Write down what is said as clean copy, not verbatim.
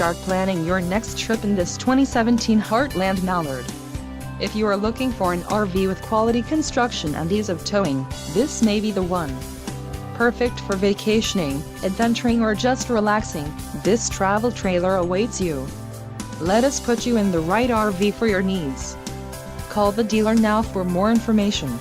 start planning your next trip in this 2017 Heartland Mallard. If you are looking for an RV with quality construction and ease of towing, this may be the one. Perfect for vacationing, adventuring or just relaxing, this travel trailer awaits you. Let us put you in the right RV for your needs. Call the dealer now for more information.